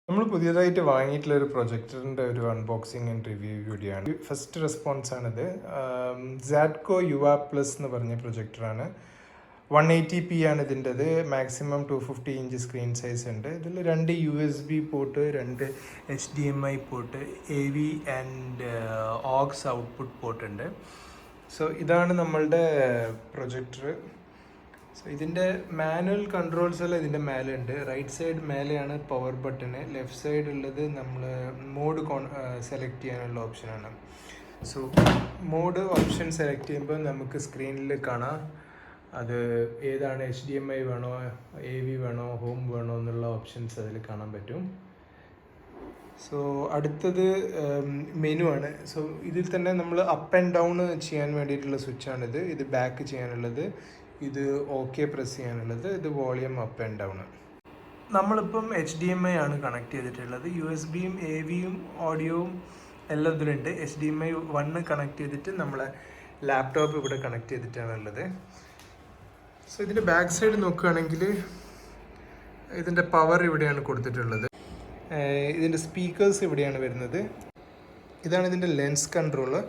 നമ്മൾ പുതിയതായിട്ട് വാങ്ങിയിട്ടുള്ള ഒരു പ്രൊജക്ടറിൻ്റെ ഒരു അൺബോക്സിങ് ആൻഡ് റിവ്യൂ വീഡിയോ ആണ്. ഫസ്റ്റ് റെസ്പോൺസ് ആണിത്. സാഡ്കോ യുവ പ്ലസ് എന്ന് പറഞ്ഞ പ്രൊജക്ടറാണ്. 180p ആണ് ഇതിൻ്റെത്. മാക്സിമം 250 ഇഞ്ച് സ്ക്രീൻ സൈസ് ഉണ്ട്. ഇതിൽ 2 USB port, 2 HDMI port, AV and aux output port ഉണ്ട്. സോ ഇതാണ് നമ്മളുടെ പ്രൊജക്ടർ. സോ ഇതിൻ്റെ മാനുവൽ കൺട്രോൾസ് എല്ലാം ഇതിൻ്റെ മേലെ ഉണ്ട്. റൈറ്റ് സൈഡ് മേലെയാണ് പവർ ബട്ടണ്, ലെഫ്റ്റ് സൈഡ് ഉള്ളത് നമ്മൾ മോഡ് സെലക്ട് ചെയ്യാനുള്ള ഓപ്ഷനാണ്. സോ മോഡ് ഓപ്ഷൻ സെലക്ട് ചെയ്യുമ്പോൾ നമുക്ക് സ്ക്രീനിൽ കാണാം അത് ഏതാണ്, HDMI വേണോ, AV വേണോ, ഹോം വേണോ എന്നുള്ള ഓപ്ഷൻസ് അതിൽ കാണാൻ പറ്റും. സോ അടുത്തത് മെനു ആണ്. സോ ഇതിൽ തന്നെ നമ്മൾ അപ്പ് ആൻഡ് ഡൗൺ ചെയ്യാൻ വേണ്ടിയിട്ടുള്ള സ്വിച്ചാണിത്. ഇത് ബാക്ക് ചെയ്യാനുള്ളത്, ഇത് ഓക്കെ പ്രസ് ചെയ്യാനുള്ളത്, ഇത് വോളിയം അപ്പ് ആൻഡ് ഡൗൺ. നമ്മളിപ്പം HDMI ആണ് കണക്ട് ചെയ്തിട്ടുള്ളത്. USB-യും AV-യും ഓഡിയോയും എല്ലാം ഇതിലുണ്ട്. HDMI 1 കണക്ട് ചെയ്തിട്ട് നമ്മളെ ലാപ്ടോപ്പ് ഇവിടെ കണക്ട് ചെയ്തിട്ടാണുള്ളത്. സോ ഇതിൻ്റെ ബാക്ക് സൈഡ് നോക്കുകയാണെങ്കിൽ ഇതിൻ്റെ പവർ ഇവിടെയാണ് കൊടുത്തിട്ടുള്ളത്. ഇതിൻ്റെ സ്പീക്കേഴ്സ് ഇവിടെയാണ് വരുന്നത്. ഇതാണ് ഇതിൻ്റെ ലെൻസ് കൺട്രോള്.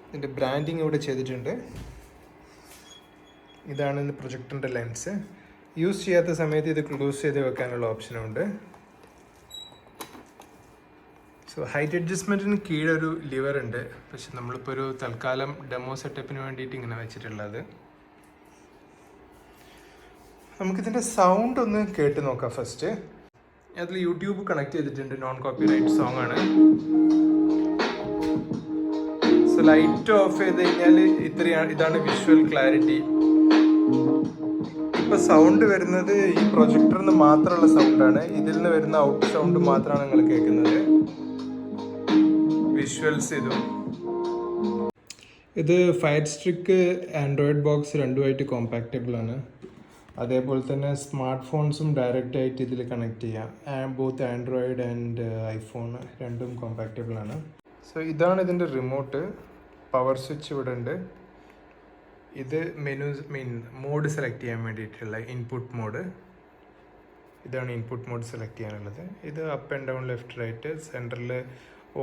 ഇതിൻ്റെ ബ്രാൻഡിങ് ഇവിടെ ചെയ്തിട്ടുണ്ട്. ഇതാണ് ഇതിൻ്റെ പ്രൊജക്ടറിൻ്റെ ലെൻസ്. യൂസ് ചെയ്യാത്ത സമയത്ത് ഇത് ക്ലോസ് ചെയ്ത് വെക്കാനുള്ള ഓപ്ഷനുണ്ട്. സോ ഹൈറ്റ് അഡ്ജസ്റ്റ്മെൻറ്റിന് കീഴൊരു ലിവർ ഉണ്ട്. പക്ഷെ നമ്മളിപ്പോൾ ഒരു തൽക്കാലം ഡെമോ സെറ്റപ്പിന് വേണ്ടിയിട്ട് ഇങ്ങനെ വെച്ചിട്ടുള്ളത്. നമുക്കിതിൻ്റെ സൗണ്ട് ഒന്ന് കേട്ട് നോക്കാം. ഫസ്റ്റ് അതിൽ യൂട്യൂബ് കണക്ട് ചെയ്തിട്ടുണ്ട്. നോൺ കോപ്പിറൈറ്റ് സോങ് ആണ്. സോ ലൈറ്റ് ഓഫ് ചെയ്ത് കഴിഞ്ഞാൽ ഇതാണ് വിഷ്വൽ ക്ലാരിറ്റി. ഇപ്പോൾ സൗണ്ട് വരുന്നത് ഈ പ്രൊജക്ടറിൽ നിന്ന് മാത്രമുള്ള സൗണ്ടാണ്. ഇതിൽ നിന്ന് വരുന്ന ഔട്ട് സൗണ്ട് മാത്രമാണ് നിങ്ങൾ കേൾക്കുന്നത്. വിഷ്വൽസ് ഇത് ഫയർ സ്റ്റിക്ക് ആൻഡ്രോയിഡ് ബോക്സ് രണ്ടുമായിട്ട് കോമ്പാക്റ്റബിൾ ആണ്. അതേപോലെ തന്നെ സ്മാർട്ട് ഫോൺസും ഡയറക്റ്റ് ആയിട്ട് ഇതിൽ കണക്ട് ചെയ്യാം. ബോത്ത് ആൻഡ്രോയിഡ് ആൻഡ് ഐഫോൺ രണ്ടും കോമ്പാക്റ്റബിൾ ആണ്. സോ ഇതാണ് ഇതിൻ്റെ റിമോട്ട്. പവർ സ്വിച്ച് ഇവിടെ ഉണ്ട്. ഇത് മോഡ് സെലക്ട് ചെയ്യാൻ വേണ്ടിയിട്ടുള്ള ഇൻപുട്ട് മോഡ്. ഇതാണ് ഇൻപുട്ട് മോഡ് സെലക്ട് ചെയ്യാനുള്ളത്. ഇത് up and down, left, right, സെൻറ്ററിൽ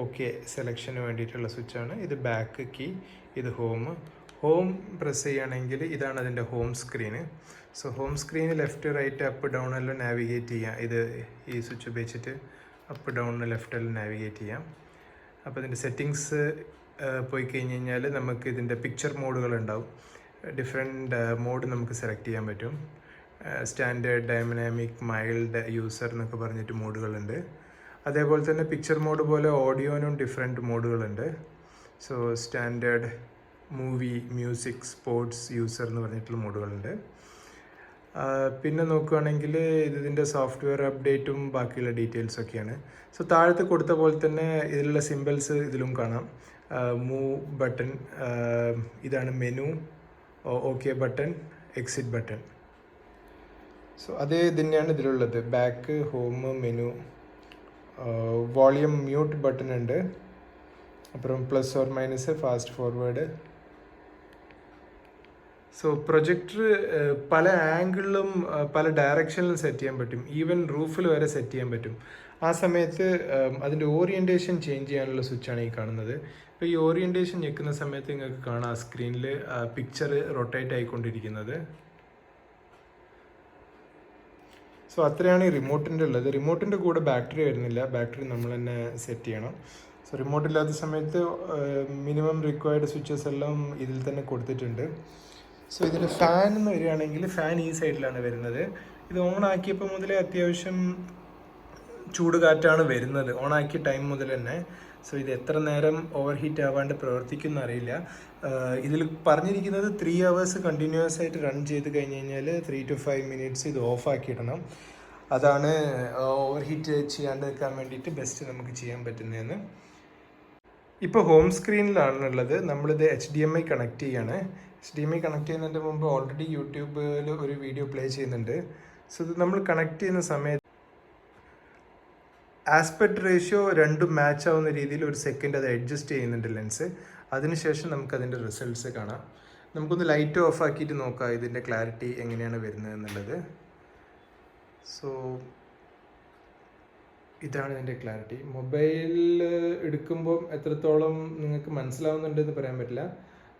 ഓക്കെ സെലക്ഷന് വേണ്ടിയിട്ടുള്ള സ്വിച്ചാണ്. ഇത് ബാക്ക് കീ, ഇത് ഹോം പ്രസ് ചെയ്യുകയാണെങ്കിൽ ഇതാണ് അതിൻ്റെ home screen. So home screen left, right, up, down എല്ലാം നാവിഗേറ്റ് ചെയ്യാം. ഇത് ഈ സ്വിച്ച് ഉപയോഗിച്ചിട്ട് അപ്പ്, ഡൗൺ, ലെഫ്റ്റ് എല്ലാം നാവിഗേറ്റ് ചെയ്യാം. അപ്പോൾ ഇതിൻ്റെ സെറ്റിങ്സ് പോയി കഴിഞ്ഞ് കഴിഞ്ഞാൽ നമുക്ക് ഇതിൻ്റെ പിക്ചർ മോഡുകളുണ്ടാവും. ഡിഫറെൻറ്റ് മോഡ് നമുക്ക് സെലക്ട് ചെയ്യാൻ പറ്റും. സ്റ്റാൻഡേർഡ്, ഡൈനാമിക്, മൈൽഡ്, യൂസർ എന്നൊക്കെ പറഞ്ഞിട്ട് മോഡുകളുണ്ട്. അതേപോലെ തന്നെ പിക്ചർ മോഡ് പോലെ ഓഡിയോനും ഡിഫറെൻറ്റ് മോഡുകളുണ്ട്. So standard, movie, music, sports, user എന്ന് പറഞ്ഞിട്ടുള്ള മോഡുകളുണ്ട്. പിന്നെ നോക്കുകയാണെങ്കിൽ ഇതിൻ്റെ സോഫ്റ്റ്വെയർ അപ്ഡേറ്റും ബാക്കിയുള്ള ഡീറ്റെയിൽസൊക്കെയാണ്. സോ താഴത്ത് കൊടുത്ത പോലെ തന്നെ ഇതിലുള്ള സിമ്പിൾസ് ഇതിലും കാണാം. മൂവ് ബട്ടൺ, ഇതാണ് menu, okay button, exit button. So അതേ തന്നെയാണ് ഇതിലുള്ളത്. Back, home, menu, volume mute button ഉണ്ട്. അപ്പുറം plus or minus, fast forward. So projector പല ആംഗിളിലും പല ഡയറക്ഷനിലും സെറ്റ് ചെയ്യാൻ പറ്റും. ഈവൻ റൂഫിൽ വരെ സെറ്റ് ചെയ്യാൻ പറ്റും. ആ സമയത്ത് അതിൻ്റെ ഓറിയൻറ്റേഷൻ ചേഞ്ച് ചെയ്യാനുള്ള സ്വിച്ചാണ് ഈ കാണുന്നത്. ഇപ്പോൾ ഈ ഓറിയൻറ്റേഷൻ ഞെക്കുന്ന സമയത്ത് നിങ്ങൾക്ക് കാണാം സ്ക്രീനിൽ പിക്ചർ റൊട്ടേറ്റ് ആയിക്കൊണ്ടിരിക്കുന്നത്. സോ അത്രയാണ് ഈ റിമോട്ടിൻ്റെ ഉള്ളത്. റിമോട്ടിൻ്റെ കൂടെ ബാറ്ററി വരുന്നില്ല. ബാറ്ററി നമ്മൾ തന്നെ സെറ്റ് ചെയ്യണം. സോ റിമോട്ട് ഇല്ലാത്ത സമയത്ത് മിനിമം റിക്വയർഡ് സ്വിച്ചസ് എല്ലാം ഇതിൽ തന്നെ കൊടുത്തിട്ടുണ്ട്. സോ ഇതിൽ ഫാൻ എന്ന് വരികയാണെങ്കിൽ ഫാൻ ഈ സൈഡിലാണ് വരുന്നത്. ഇത് ഓൺ ആക്കിയപ്പോൾ മുതലേ അത്യാവശ്യം ചൂട് കാറ്റാണ് വരുന്നത്, ഓൺ ആക്കിയ ടൈം മുതൽ തന്നെ. സോ ഇത് എത്ര നേരം ഓവർ ഹീറ്റ് ആവാണ്ട് പ്രവർത്തിക്കുമെന്ന് അറിയില്ല. ഇതിൽ പറഞ്ഞിരിക്കുന്നത് 3 hours കണ്ടിന്യൂസ് ആയിട്ട് റൺ ചെയ്ത് കഴിഞ്ഞ് കഴിഞ്ഞാൽ 3 to 5 minutes ഇത് ഓഫ് ആക്കിയിടണം. അതാണ് ഓവർ ഹീറ്റ് ചെയ്യാണ്ട് നിൽക്കാൻ വേണ്ടിയിട്ട് ബെസ്റ്റ് നമുക്ക് ചെയ്യാൻ പറ്റുന്നതെന്ന്. ഇപ്പോൾ ഹോം സ്ക്രീനിലാണുള്ളത്. നമ്മളിത് HDMI കണക്ട് ചെയ്യാണ്. HDMI കണക്ട് ചെയ്യുന്നതിൻ്റെ മുമ്പ് ഓൾറെഡി യൂട്യൂബിൽ ഒരു വീഡിയോ പ്ലേ ചെയ്യുന്നുണ്ട്. സോ ഇത് നമ്മൾ കണക്ട് ചെയ്യുന്ന സമയത്ത് ആസ്പെക്ട് റേഷ്യോ രണ്ടും മാച്ച് ആവുന്ന രീതിയിൽ ഒരു സെക്കൻഡ് അത് അഡ്ജസ്റ്റ് ചെയ്യുന്നുണ്ട് ലെൻസ്. അതിനുശേഷം നമുക്കതിൻ്റെ റിസൾട്ട്സ് കാണാം. നമുക്കൊന്ന് ലൈറ്റ് ഓഫ് ആക്കിയിട്ട് നോക്കാം ഇതിൻ്റെ ക്ലാരിറ്റി എങ്ങനെയാണ് വരുന്നത് എന്നുള്ളത്. സോ ഇതാണ് ഇതിൻ്റെ ക്ലാരിറ്റി. മൊബൈൽ എടുക്കുമ്പം എത്രത്തോളം നിങ്ങൾക്ക് മനസ്സിലാവുന്നുണ്ടെന്ന് പറയാൻ പറ്റില്ല,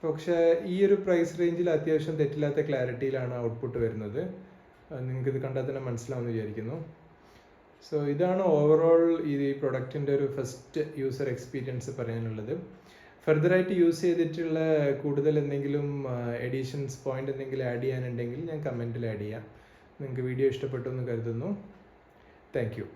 പക്ഷേ ഈ ഒരു പ്രൈസ് റേഞ്ചിൽ അത്യാവശ്യം തെറ്റില്ലാത്ത ക്ലാരിറ്റിയിലാണ് ഔട്ട്പുട്ട് വരുന്നത്. നിങ്ങൾക്കിത് കണ്ടാൽ തന്നെ മനസ്സിലാവുമെന്ന് വിചാരിക്കുന്നു. സോ ഇതാണ് ഓവറോൾ ഈ പ്രൊഡക്റ്റിൻ്റെ ഒരു ഫസ്റ്റ് യൂസർ എക്സ്പീരിയൻസ് പറയാനുള്ളത്. ഫർദറായിട്ട് യൂസ് ചെയ്തിട്ടുള്ള കൂടുതൽ എന്തെങ്കിലും എഡീഷൻസ് പോയിന്റ് എന്തെങ്കിലും ആഡ് ചെയ്യാനുണ്ടെങ്കിൽ ഞാൻ കമൻറ്റിൽ ആഡ് ചെയ്യാം. നിങ്ങൾക്ക് വീഡിയോ ഇഷ്ടപ്പെട്ടു എന്ന് കരുതുന്നു. Thank you.